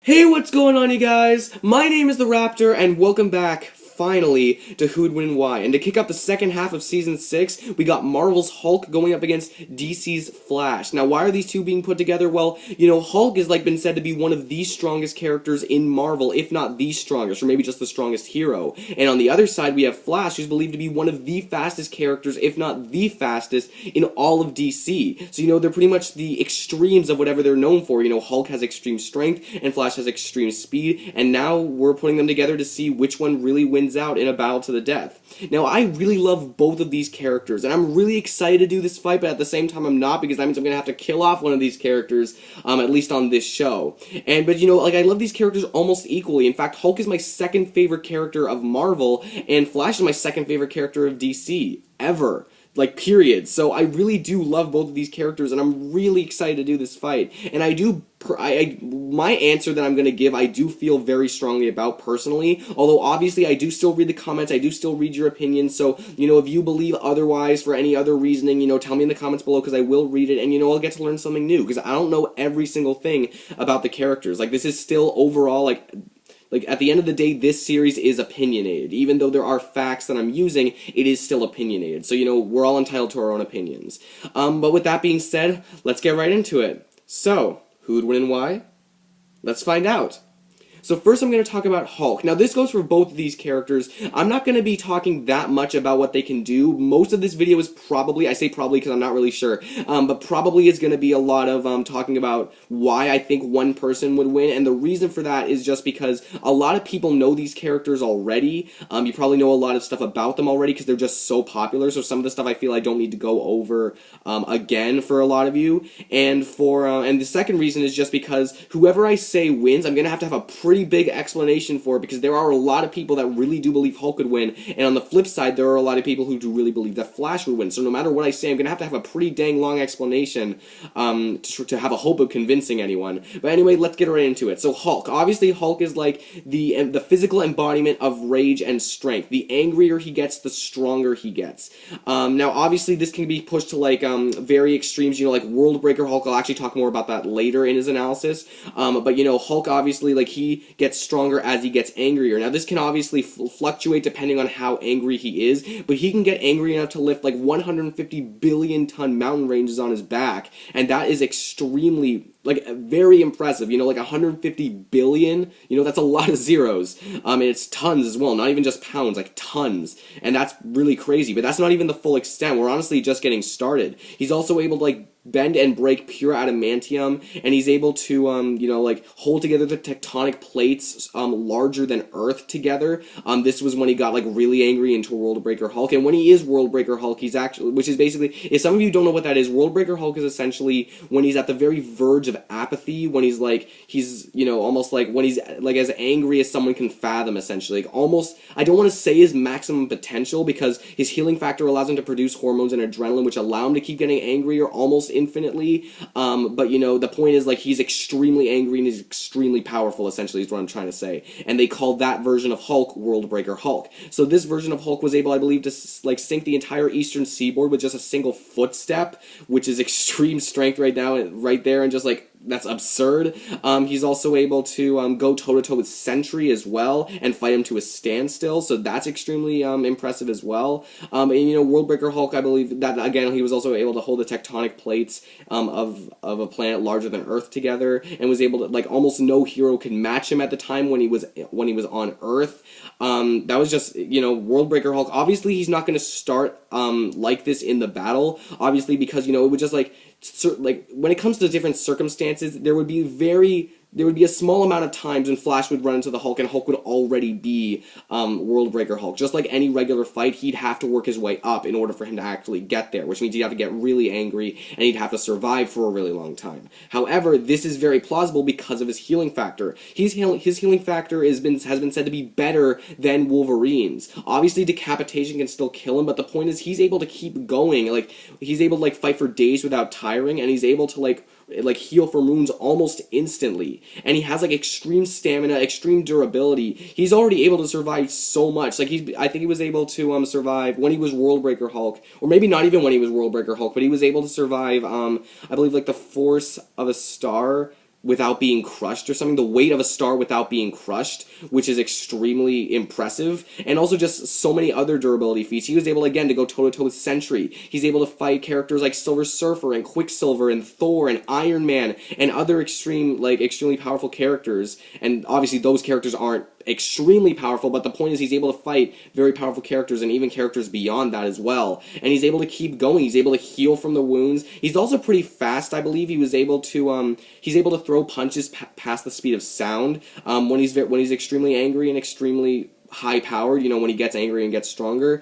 Hey, what's going on, you guys? My name is the Raptor, and welcome back, finally, to Who'd Win and Why. And to kick off the second half of Season 6, we got Marvel's Hulk going up against DC's Flash. Now, why are these two being put together? Well, Hulk has, been said to be one of the strongest characters in Marvel, if not the strongest, or maybe just the strongest hero. And on the other side, we have Flash, who's believed to be one of the fastest characters, if not the fastest, in all of DC. So, they're pretty much the extremes of whatever they're known for. Hulk has extreme strength, and Flash has extreme speed, and now we're putting them together to see which one really wins out in a battle to the death. Now, I really love both of these characters, and I'm really excited to do this fight, but at the same time I'm not, because that means I'm going to have to kill off one of these characters, at least on this show. But I love these characters almost equally. In fact, Hulk is my second favorite character of Marvel, and Flash is my second favorite character of DC, ever. Period. So I really do love both of these characters, and I'm really excited to do this fight. And my answer that I'm going to give, I do feel very strongly about personally. Although, obviously, I do still read the comments, I do still read your opinions. So, if you believe otherwise for any other reasoning, tell me in the comments below, because I will read it, and, I'll get to learn something new, because I don't know every single thing about the characters. This is still overall, at the end of the day, this series is opinionated. Even though there are facts that I'm using, it is still opinionated. So, we're all entitled to our own opinions. But with that being said, let's get right into it. So, who'd win and why? Let's find out. So first I'm going to talk about Hulk. Now this goes for both of these characters. I'm not going to be talking that much about what they can do. Most of this video is probably, I say probably because I'm not really sure, but probably is going to be a lot of talking about why I think one person would win. And the reason for that is just because a lot of people know these characters already. You probably know a lot of stuff about them already because they're just so popular. So some of the stuff I feel I don't need to go over again for a lot of you. And and the second reason is just because whoever I say wins, I'm going to have a pretty big explanation for it, because there are a lot of people that really do believe Hulk would win, and on the flip side there are a lot of people who do really believe that Flash would win. So no matter what I say, I'm gonna have a pretty dang long explanation to have a hope of convincing anyone. But anyway, let's get right into it. So Hulk, obviously Hulk is the physical embodiment of rage and strength. The angrier he gets, the stronger he gets. Now obviously this can be pushed to very extremes, like World Breaker Hulk. I'll actually talk more about that later in his analysis. But Hulk obviously he gets stronger as he gets angrier. Now this can obviously fluctuate depending on how angry he is, but he can get angry enough to lift 150 billion ton mountain ranges on his back, and that is extremely very impressive. 150 billion, that's a lot of zeros. And it's tons as well, not even just pounds, tons. And that's really crazy, but that's not even the full extent. We're honestly just getting started. He's also able to bend and break pure adamantium, and he's able to hold together the tectonic plates larger than Earth together. This was when he got really angry into World Breaker Hulk. And when he is World Breaker Hulk, he's actually, which is basically, if some of you don't know what that is, World Breaker Hulk is essentially when he's at the very verge of apathy, when he's almost when he's as angry as someone can fathom, essentially. Almost, I don't want to say his maximum potential, because his healing factor allows him to produce hormones and adrenaline, which allow him to keep getting angrier almost infinitely. But the point is he's extremely angry and he's extremely powerful, essentially, is what I'm trying to say. And they call that version of Hulk World Breaker Hulk. So this version of Hulk was able, I believe, to sink the entire eastern seaboard with just a single footstep, which is extreme strength right there, and just that's absurd. He's also able to go toe-to-toe with Sentry as well and fight him to a standstill, so that's extremely impressive as well. And World Breaker Hulk, I believe that, again, he was also able to hold the tectonic plates of a planet larger than Earth together, and was able to, almost no hero could match him at the time when he was on Earth. That was just, World Breaker Hulk. Obviously, he's not going to start like this in the battle, obviously, because, it would just, when it comes to different circumstances, there would be a small amount of times when Flash would run into the Hulk and Hulk would already be World Breaker Hulk. Just like any regular fight, he'd have to work his way up in order for him to actually get there, which means he'd have to get really angry and he'd have to survive for a really long time. However, this is very plausible because of his healing factor. His healing factor has been said to be better than Wolverine's. Obviously, decapitation can still kill him, but the point is he's able to keep going. He's able to fight for days without tiring, and he's able to heal from wounds almost instantly, and he has extreme stamina, extreme durability. He's already able to survive so much. I think he was able to survive when he was World Breaker Hulk, or maybe not even when he was World Breaker Hulk, but he was able to survive I believe the Force of a Star without being crushed or something, the weight of a star without being crushed, which is extremely impressive, and also just so many other durability feats. He was able, again, to go toe-to-toe with Sentry. He's able to fight characters like Silver Surfer and Quicksilver and Thor and Iron Man and other extremely powerful characters, and obviously those characters aren't extremely powerful, but the point is he's able to fight very powerful characters and even characters beyond that as well, and he's able to keep going. He's able to heal from the wounds. He's also pretty fast. I believe he was able to he's able to throw punches past the speed of sound when he's extremely angry and extremely high powered, when he gets angry and gets stronger,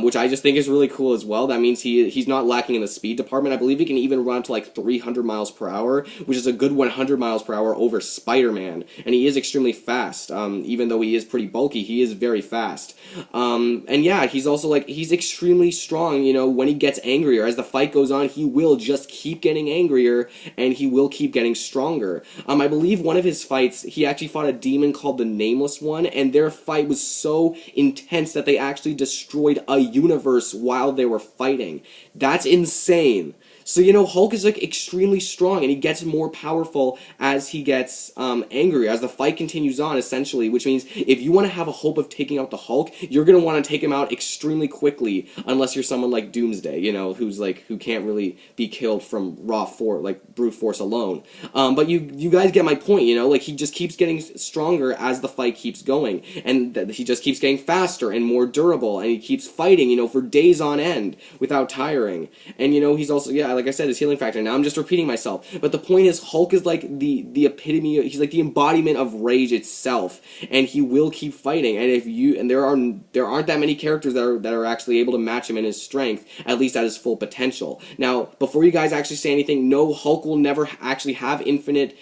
which I just think is really cool as well. That means he's not lacking in the speed department. I believe he can even run up to like 300 miles per hour, which is a good 100 miles per hour over Spider-Man, and he is extremely fast. Even though he is pretty bulky, he is very fast. And yeah, he's also he's extremely strong. When he gets angrier, as the fight goes on, he will just keep getting angrier and he will keep getting stronger. I believe one of his fights, he actually fought a demon called the Nameless One, and their fight was so intense that they actually destroyed a universe while they were fighting. That's insane. So, Hulk is extremely strong, and he gets more powerful as he gets angry, as the fight continues on, essentially, which means if you want to have a hope of taking out the Hulk, you're going to want to take him out extremely quickly, unless you're someone like Doomsday, who can't really be killed from brute force alone. But you guys get my point, he just keeps getting stronger as the fight keeps going, and he just keeps getting faster and more durable, and he keeps fighting, for days on end without tiring. And, he's also, like I said, his healing factor. Now I'm just repeating myself, but the point is, Hulk is like the epitome. He's like the embodiment of rage itself, and he will keep fighting. And there aren't that many characters that are actually able to match him in his strength, at least at his full potential. Now, before you guys actually say anything, no, Hulk will never actually have infinite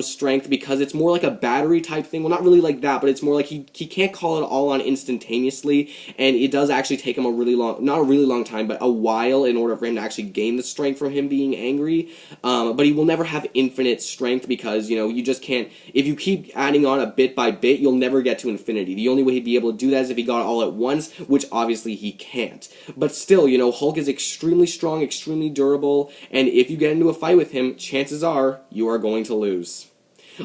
strength, because it's more like a battery type thing. Well, not really like that, but it's more like he can't call it all on instantaneously, and it does actually take him not a really long time, but a while in order for him to actually gain the strength from him being angry. But he will never have infinite strength, because, you just can't, if you keep adding on a bit by bit, you'll never get to infinity. The only way he'd be able to do that is if he got it all at once, which obviously he can't. But still, Hulk is extremely strong, extremely durable, and if you get into a fight with him, chances are you are going to lose.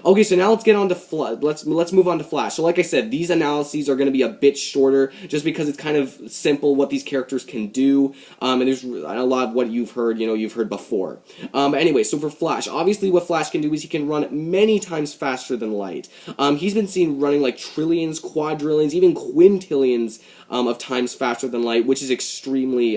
Okay, so now let's get on to let's move on to Flash. So like I said, these analyses are going to be a bit shorter, just because it's kind of simple what these characters can do, and there's a lot of what you've heard before. But anyway, so for Flash, obviously what Flash can do is he can run many times faster than light. He's been seen running like trillions, quadrillions, even quintillions of times faster than light, which is extremely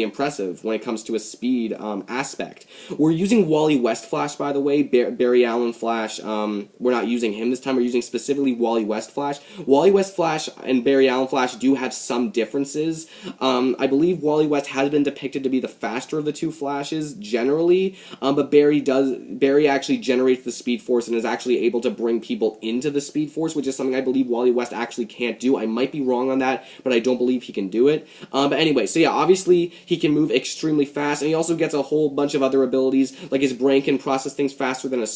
impressive when it comes to a speed aspect. We're using Wally West Flash, by the way. Barry Allen Flash, we're not using him this time. We're using specifically Wally West Flash. Wally West Flash and Barry Allen Flash do have some differences. I believe Wally West has been depicted to be the faster of the two Flashes generally, but Barry actually generates the Speed Force and is actually able to bring people into the Speed Force, which is something I believe Wally West actually can't do. I might be wrong on that, but I don't believe he can do it. But anyway, so yeah, obviously he can move extremely fast, and he also gets a whole bunch of other abilities, like his brain can process things faster than a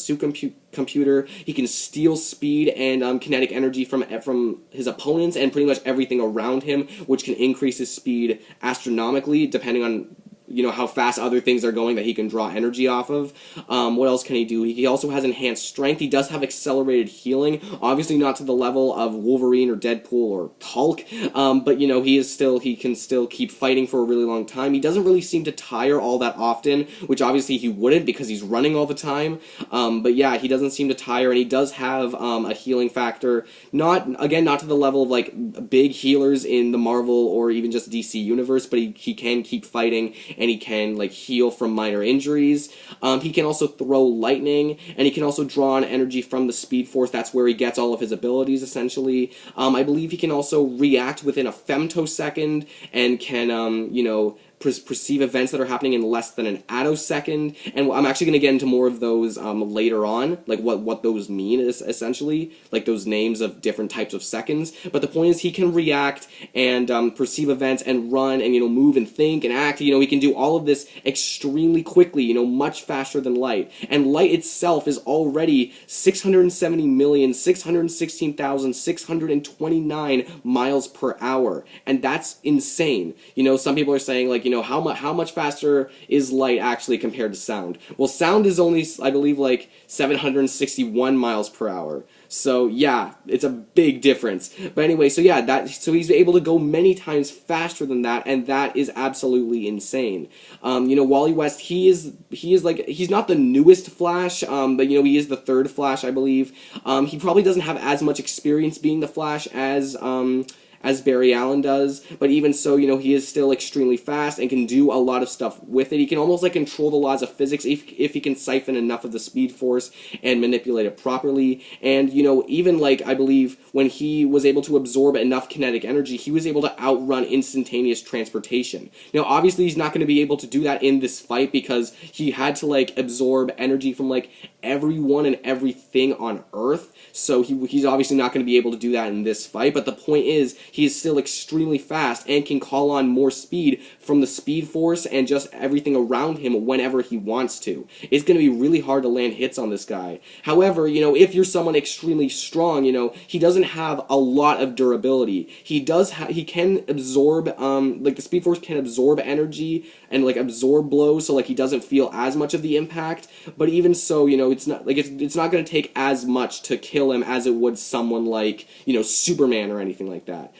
computer. He can steal speed and kinetic energy from his opponents and pretty much everything around him, which can increase his speed astronomically, depending on how fast other things are going that he can draw energy off of. What else can he do? He also has enhanced strength. He does have accelerated healing, obviously not to the level of Wolverine or Deadpool or Hulk, but he can still keep fighting for a really long time. He doesn't really seem to tire all that often, which obviously he wouldn't, because he's running all the time. But yeah, he doesn't seem to tire, and he does have a healing factor, not to the level of like big healers in the Marvel or even just DC universe, but he can keep fighting, and he can heal from minor injuries. He can also throw lightning, and he can also draw on energy from the Speed Force. That's where he gets all of his abilities, essentially. I believe he can also react within a femtosecond, and can, perceive events that are happening in less than an attosecond, and I'm actually going to get into more of those later on, like what those mean is essentially, like those names of different types of seconds. But the point is, he can react and perceive events and run and move and think and act. He can do all of this extremely quickly, much faster than light. And light itself is already 670,616,629 miles per hour, and that's insane. Some people are saying like, how much faster is light actually compared to sound? Well, sound is only, I believe, like 761 miles per hour. So yeah, it's a big difference. But anyway, so yeah, so he's able to go many times faster than that, and that is absolutely insane. Wally West, he's not the newest Flash, but he is the third Flash, I believe. He probably doesn't have as much experience being the Flash as Barry Allen does, but even so, he is still extremely fast and can do a lot of stuff with it. He can almost like control the laws of physics if he can siphon enough of the Speed Force and manipulate it properly. And, even like, I believe when he was able to absorb enough kinetic energy, he was able to outrun instantaneous transportation. Now, obviously, he's not going to be able to do that in this fight because he had to, like, absorb energy from, like, everyone and everything on Earth, so he's obviously not going to be able to do that in this fight, but the point is, he is still extremely fast and can call on more speed from the Speed Force and just everything around him whenever he wants to. It's going to be really hard to land hits on this guy. However, if you're someone extremely strong, he doesn't have a lot of durability. He can absorb, like the Speed Force can absorb energy and like absorb blows, so like he doesn't feel as much of the impact, but even so, it's not going to take as much to kill him as it would someone like, Superman or anything like that.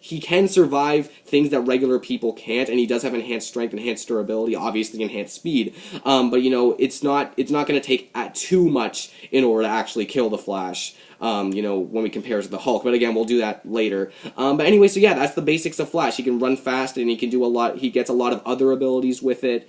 He can survive things that regular people can't, and he does have enhanced strength, enhanced durability, obviously enhanced speed. But it's not going to take too much in order to actually kill the Flash. When we compare it to the Hulk. But again, we'll do that later. But anyway, so yeah, that's the basics of Flash. He can run fast, and he can do a lot. He gets a lot of other abilities with it.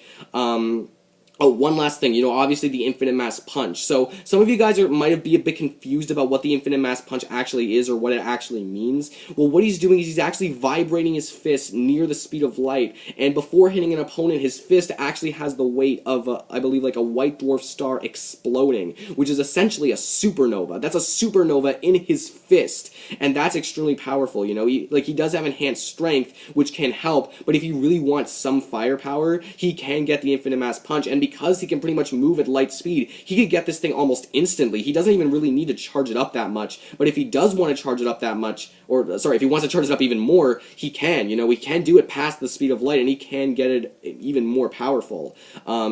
Oh, one last thing, obviously the Infinite Mass Punch. So, some of you guys might be a bit confused about what the Infinite Mass Punch actually is or what it actually means. Well, what he's doing is he's actually vibrating his fist near the speed of light, and before hitting an opponent, his fist actually has the weight of, I believe, like a white dwarf star exploding, which is essentially a supernova. That's a supernova in his fist, and that's extremely powerful, he does have enhanced strength, which can help, but if he really wants some firepower, he can get the Infinite Mass Punch, and because he can pretty much move at light speed, he could get this thing almost instantly. He doesn't even really need to charge it up that much, but if he does want to charge it up that much, or, sorry, if he wants to charge it up even more, he can, he can do it past the speed of light, and he can get it even more powerful. How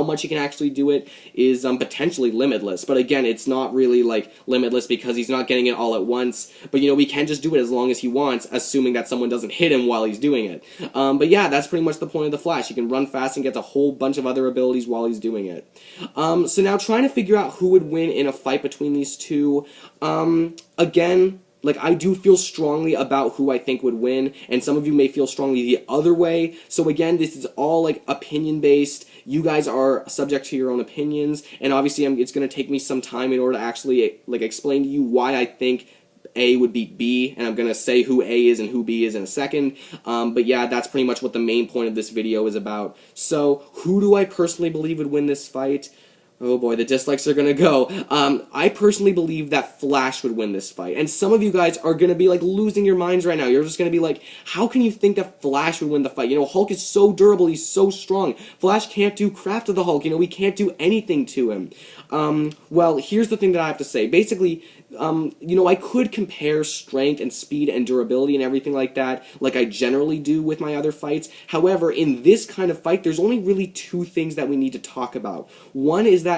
much he can actually do it is, potentially limitless, but again, it's not really, like, limitless because he's not getting it all at once, but, we can just do it as long as he wants, assuming that someone doesn't hit him while he's doing it. But yeah, that's pretty much the point of the Flash. He can run fast and gets a whole bunch of other abilities while he's doing it. So now trying to figure out who would win in a fight between these two, again, like, I do feel strongly about who I think would win, and some of you may feel strongly the other way, so again, this is all, like, opinion-based. You guys are subject to your own opinions, and obviously it's going to take me some time in order to actually, like, explain to you why I think A would beat B, and I'm going to say who A is and who B is in a second, but yeah, that's pretty much what the main point of this video is about. So, who do I personally believe would win this fight? Oh boy, the dislikes are gonna go. I personally believe that Flash would win this fight, and some of you guys are gonna be, like, losing your minds right now. You're just gonna be like, how can you think that Flash would win the fight? Hulk is so durable, he's so strong. Flash can't do crap to the Hulk, we can't do anything to him. Well, here's the thing that I have to say. Basically, I could compare strength and speed and durability and everything like that, like I generally do with my other fights. However, in this kind of fight, there's only really two things that we need to talk about. One is that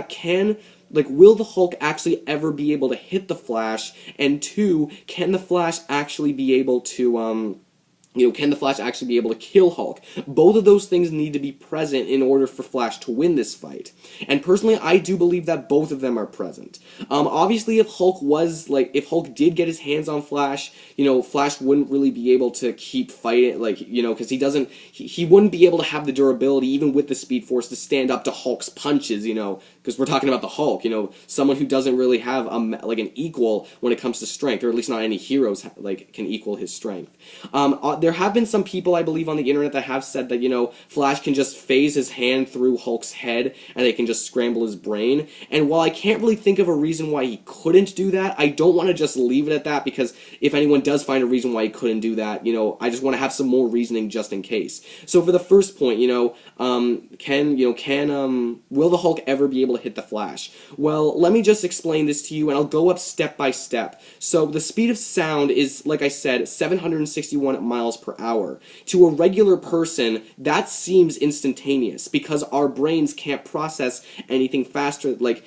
will the Hulk actually ever be able to hit the Flash? And two, can the Flash actually be able to, can the Flash actually be able to kill Hulk? Both of those things need to be present in order for Flash to win this fight. And personally, I do believe that both of them are present. Obviously, if Hulk did get his hands on Flash, Flash wouldn't really be able to keep fighting, because he wouldn't be able to have the durability, even with the Speed Force, to stand up to Hulk's punches, because we're talking about the Hulk, someone who doesn't really have, an equal when it comes to strength, or at least not any heroes, can equal his strength. There have been some people, I believe, on the internet that have said that, Flash can just phase his hand through Hulk's head, and they can just scramble his brain. And while I can't really think of a reason why he couldn't do that, I don't want to just leave it at that, because if anyone does find a reason why he couldn't do that, I just want to have some more reasoning just in case. So for the first point, will the Hulk ever be able able to hit the Flash? Well, let me just explain this to you, and I'll go up step by step. So the speed of sound is, like I said, 761 miles per hour. To a regular person, that seems instantaneous because our brains can't process anything faster, like,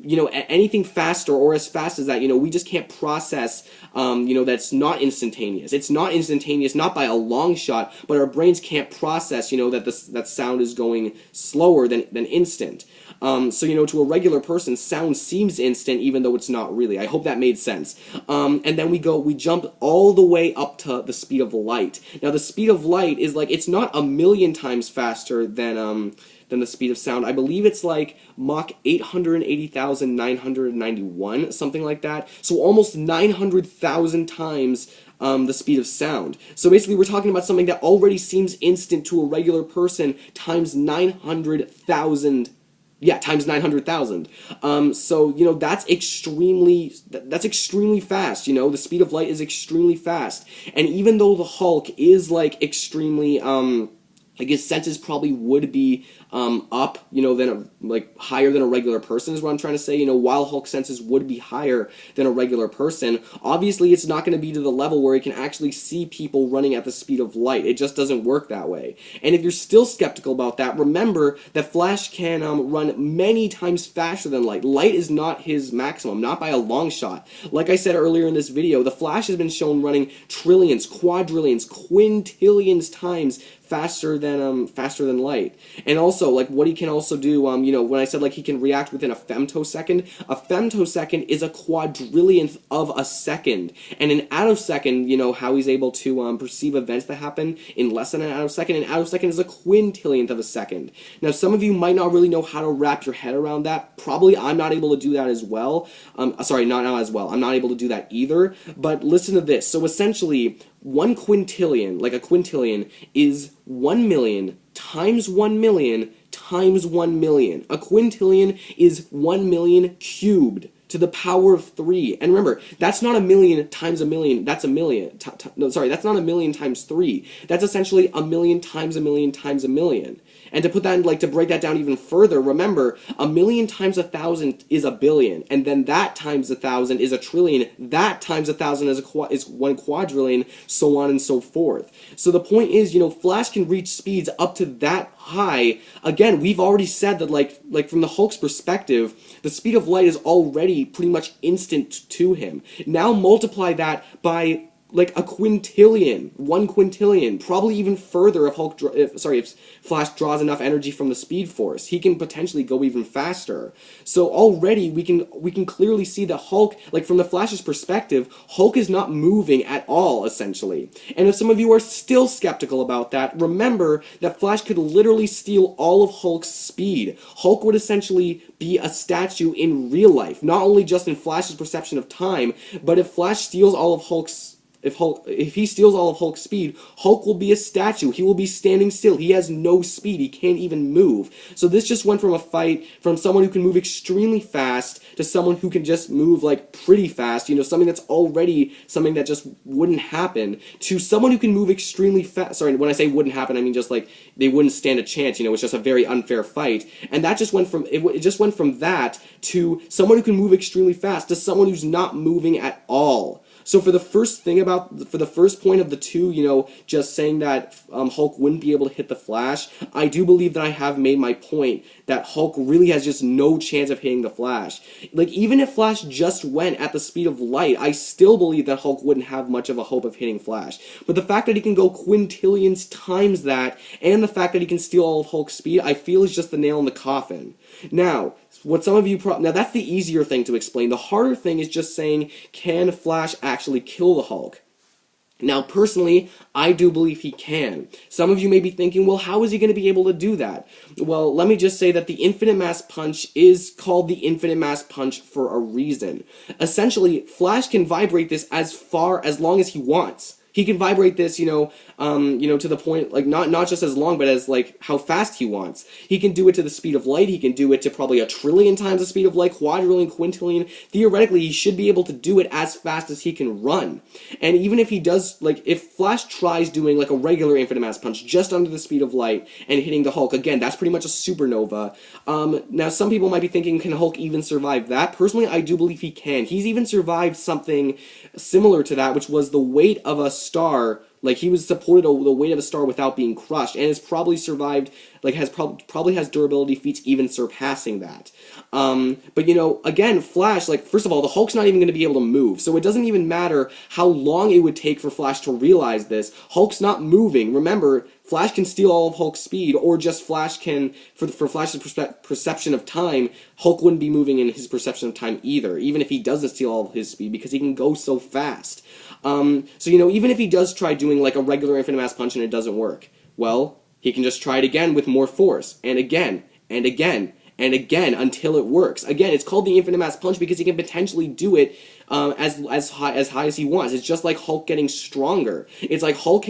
anything faster or as fast as that, we just can't process, that's not instantaneous. It's not instantaneous, not by a long shot, but our brains can't process, that sound is going slower than instant. So, to a regular person, sound seems instant even though it's not really. I hope that made sense. And then we jump all the way up to the speed of light. Now, the speed of light is it's not a million times faster than the speed of sound. I believe it's like Mach 880,991, something like that. So almost 900,000 times the speed of sound. So basically we're talking about something that already seems instant to a regular person times 900,000. Yeah, times 900,000. So, that's extremely fast, the speed of light is extremely fast. And even though the Hulk is, extremely, his senses probably would be up, than higher than a regular person is what I'm trying to say. While Hulk's senses would be higher than a regular person, obviously it's not going to be to the level where he can actually see people running at the speed of light. It just doesn't work that way. And if you're still skeptical about that, remember that Flash can run many times faster than light. Light is not his maximum, not by a long shot. Like I said earlier in this video, the Flash has been shown running trillions, quadrillions, quintillions times faster than light. And also, what he can also do, when I said, he can react within a femtosecond is a quadrillionth of a second. And an attosecond, how he's able to perceive events that happen in less than an attosecond. An attosecond is a quintillionth of a second. Now, some of you might not really know how to wrap your head around that. Probably I'm not able to do that as well. Sorry, not as well. I'm not able to do that either. But listen to this. So essentially, 1 quintillion, a quintillion, is 1 million times 1 million times 1 million. A quintillion is 1 million cubed to the power of 3. And remember, that's not a million times a million, that's a million. No, sorry, that's not a million times 3. That's essentially a million times a million times a million. And to put that in, to break that down even further, remember, a million times 1,000 is a billion, and then that times 1,000 is a trillion, that times 1,000 is 1 quadrillion, so on and so forth. So the point is, Flash can reach speeds up to that high. Again, we've already said that, from the Hulk's perspective, the speed of light is already pretty much instant to him. Now multiply that by a quintillion, 1 quintillion, probably even further if Flash draws enough energy from the Speed Force. He can potentially go even faster. So already we can clearly see that Hulk, from the Flash's perspective, Hulk is not moving at all, essentially. And if some of you are still skeptical about that, remember that Flash could literally steal all of Hulk's speed. Hulk would essentially be a statue in real life, not only just in Flash's perception of time, but if Flash steals all of Hulk's If he steals all of Hulk's speed, Hulk will be a statue. He will be standing still. He has no speed. He can't even move. So this just went from a fight from someone who can move extremely fast to someone who can just move pretty fast, something that's already something that just wouldn't happen, to someone who can move extremely fast. Sorry, when I say wouldn't happen, I mean just they wouldn't stand a chance, it's just a very unfair fight. And that just went from it just went from that to someone who can move extremely fast to someone who's not moving at all. So for the first point of the two, just saying that Hulk wouldn't be able to hit the Flash, I do believe that I have made my point that Hulk really has just no chance of hitting the Flash. Even if Flash just went at the speed of light, I still believe that Hulk wouldn't have much of a hope of hitting Flash. But the fact that he can go quintillions times that, and the fact that he can steal all of Hulk's speed, I feel is just the nail in the coffin. Now, what some of you now that's the easier thing to explain. The harder thing is just saying, can Flash actually kill the Hulk? Now, personally, I do believe he can. Some of you may be thinking, well, how is he going to be able to do that? Well, let me just say that the infinite mass punch is called the infinite mass punch for a reason. Essentially, Flash can vibrate this as long as he wants. He can vibrate this, to the point, like, not just as long, but as, like, how fast he wants. He can do it to the speed of light. He can do it to probably 1,000,000,000,000 times the speed of light, quadrillion, quintillion. Theoretically, he should be able to do it as fast as he can run. And even if he does, like, if Flash tries doing, like, a regular infinite mass punch just under the speed of light and hitting the Hulk, again, that's pretty much a supernova. Now, some people might be thinking, can Hulk even survive that? Personally, I do believe he can. He's even survived something similar to that, which was the weight of a star. Like, he was supported the weight of a star without being crushed, and has probably survived, like, probably has durability feats even surpassing that. But, again, Flash, like, first of all, the Hulk's not even going to be able to move, so it doesn't even matter how long it would take for Flash to realize this. Hulk's not moving. Remember, Flash can steal all of Hulk's speed, or just Flash can, for Flash's perception of time, Hulk wouldn't be moving in his perception of time either, even if he doesn't steal all of his speed, because he can go so fast. So, even if he does try doing, like, a regular infinite mass punch and it doesn't work, well, he can just try it again with more force, and again, and again, and again, until it works. Again, it's called the infinite mass punch because he can potentially do it as high as he wants. It's just like Hulk getting stronger. It's like Hulk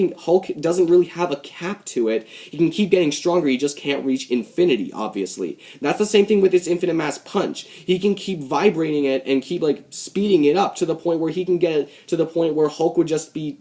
doesn't really have a cap to it. He can keep getting stronger, he just can't reach infinity, obviously. That's the same thing with this infinite mass punch. He can keep vibrating it and keep, like, speeding it up to the point where he can get it to the point where Hulk would just be,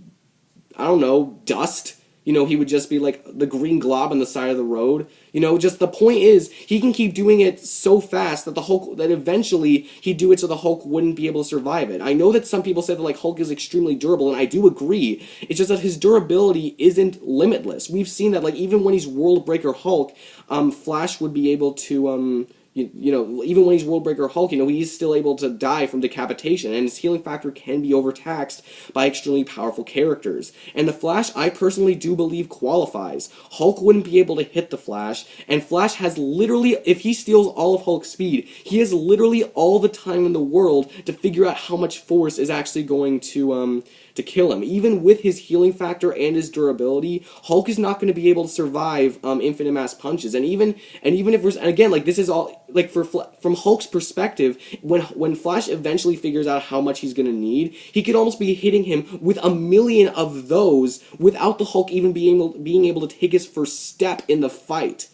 I don't know, dust. He would just be like the green glob on the side of the road. Just the point is, he can keep doing it so fast that that eventually he'd do it so the Hulk wouldn't be able to survive it. I know that some people say that, like, Hulk is extremely durable, and I do agree. It's just that his durability isn't limitless. We've seen that, like, even when he's World Breaker Hulk, Flash would be able to, even when he's World Breaker Hulk, he's still able to die from decapitation, and his healing factor can be overtaxed by extremely powerful characters. And the Flash, I personally do believe, qualifies. Hulk wouldn't be able to hit the Flash, and Flash has literally, if he steals all of Hulk's speed, he has literally all the time in the world to figure out how much force is actually going to kill him. Even with his healing factor and his durability, Hulk is not going to be able to survive infinite mass punches. And even if we're, and again, like, this is all, like, from Hulk's perspective, when Flash eventually figures out how much he's going to need, he could almost be hitting him with 1,000,000 of those without the Hulk even being able to take his first step in the fight.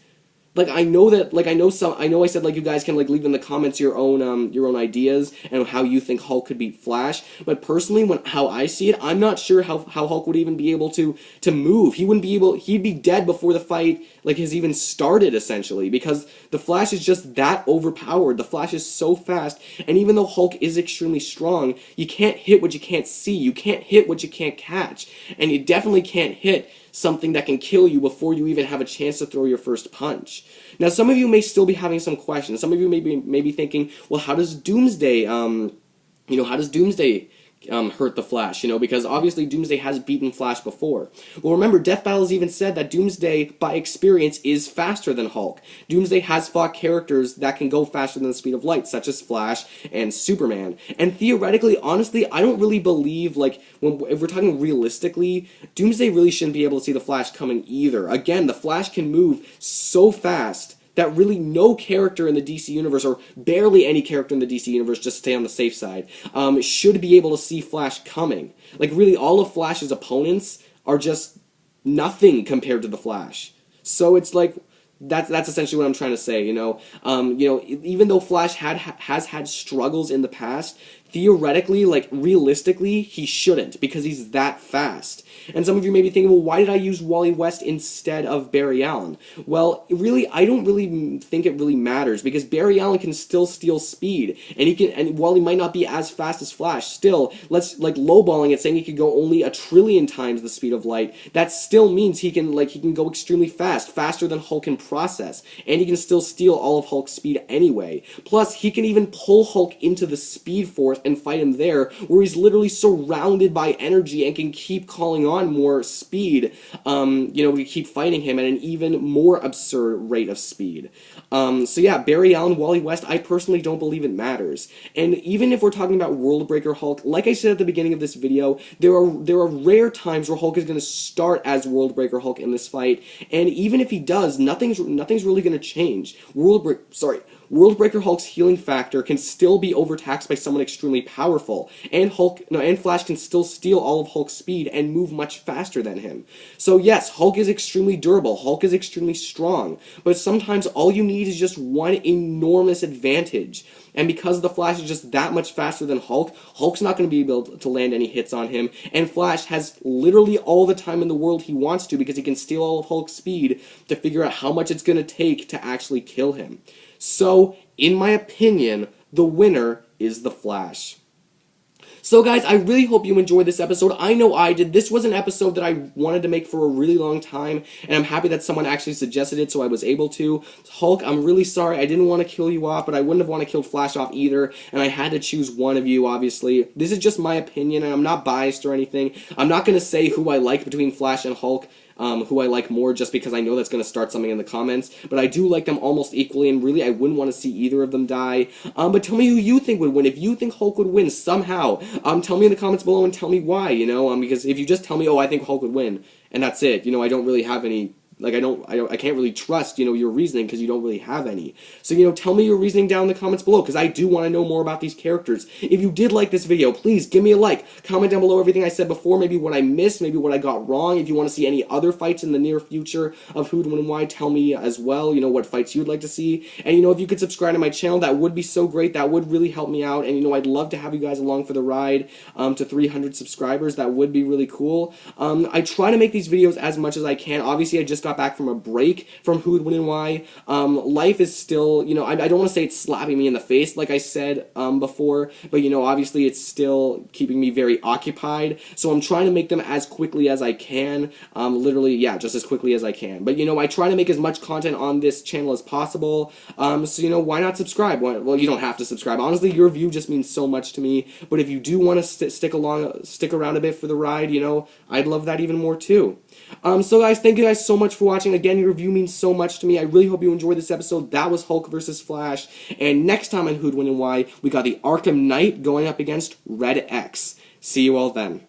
Like, I know I said, like, you guys can, like, leave in the comments your own ideas and how you think Hulk could beat Flash, but personally, how I see it, I'm not sure how Hulk would even be able to move. He'd be dead before the fight, like, has even started, essentially, because the Flash is just that overpowered. The Flash is so fast, and even though Hulk is extremely strong, you can't hit what you can't see, you can't hit what you can't catch, and you definitely can't hit something that can kill you before you even have a chance to throw your first punch. Now, some of you may still be having some questions. Some of you may be thinking, well, how does Doomsday, hurt the Flash, because obviously Doomsday has beaten Flash before. Well, remember, Death Battle's even said that Doomsday, by experience, is faster than Hulk. Doomsday has fought characters that can go faster than the speed of light, such as Flash and Superman. And theoretically, honestly, I don't really believe, like, if we're talking realistically, Doomsday really shouldn't be able to see the Flash coming either. Again, the Flash can move so fast that really no character in the DC Universe, or barely any character in the DC Universe, just to stay on the safe side, should be able to see Flash coming. Like, really, all of Flash's opponents are just nothing compared to the Flash. So it's like, that's essentially what I'm trying to say, even though Flash has had struggles in the past, theoretically, like, realistically, he shouldn't, because he's that fast. And some of you may be thinking, well, why did I use Wally West instead of Barry Allen? Well, really, I don't really think it really matters, because Barry Allen can still steal speed, and Wally might not be as fast as Flash, still, let's, like, lowballing it, saying he could go only 1,000,000,000,000 times the speed of light, that still means he can go extremely fast, faster than Hulk can process, and he can still steal all of Hulk's speed anyway. Plus, he can even pull Hulk into the Speed Force and fight him there, where he's literally surrounded by energy and can keep calling on more speed, we keep fighting him at an even more absurd rate of speed. So yeah, Barry Allen, Wally West, I personally don't believe it matters. And even if we're talking about World Breaker Hulk, like I said at the beginning of this video, there are rare times where Hulk is going to start as World Breaker Hulk in this fight, and even if he does, nothing's really going to change. Worldbreaker Hulk's healing factor can still be overtaxed by someone extremely powerful, and Flash can still steal all of Hulk's speed and move much faster than him. So yes, Hulk is extremely durable, Hulk is extremely strong, but sometimes all you need is just one enormous advantage. And because the Flash is just that much faster than Hulk, Hulk's not going to be able to land any hits on him, and Flash has literally all the time in the world he wants to because he can steal all of Hulk's speed to figure out how much it's going to take to actually kill him. So, in my opinion, the winner is the Flash. So guys, I really hope you enjoyed this episode. I know I did. This was an episode that I wanted to make for a really long time, and I'm happy that someone actually suggested it, so I was able to. Hulk, I'm really sorry. I didn't want to kill you off, but I wouldn't have wanted to kill Flash off either, and I had to choose one of you, obviously. This is just my opinion, and I'm not biased or anything. I'm not going to say who I like between Flash and Hulk. Who I like more just because I know that's going to start something in the comments, but I do like them almost equally, and really I wouldn't want to see either of them die. But tell me who you think would win. If you think Hulk would win somehow, tell me in the comments below and tell me why, because if you just tell me, oh, I think Hulk would win, and that's it, I don't really have any... I can't really trust, your reasoning because you don't really have any. So, tell me your reasoning down in the comments below because I do want to know more about these characters. If you did like this video, please give me a like. Comment down below everything I said before, maybe what I missed, maybe what I got wrong. If you want to see any other fights in the near future of Who Would Win and Why, tell me as well, what fights you'd like to see. And, if you could subscribe to my channel, that would be so great. That would really help me out. And, I'd love to have you guys along for the ride to 300 subscribers. That would be really cool. I try to make these videos as much as I can. Obviously, I just got back from a break from Who Would Win and Why. Life is still, I don't want to say it's slapping me in the face like I said before, but obviously it's still keeping me very occupied, so I'm trying to make them as quickly as I can, literally, yeah, just as quickly as I can, but I try to make as much content on this channel as possible, so why not subscribe? Well, you don't have to subscribe. Honestly, your view just means so much to me, but if you do want to stick around a bit for the ride, I'd love that even more too. So guys, thank you guys so much for watching. Again, your review means so much to me. I really hope you enjoyed this episode. That was Hulk versus Flash. And next time on Who'd Win and Why, we got the Arkham Knight going up against Red X. See you all then.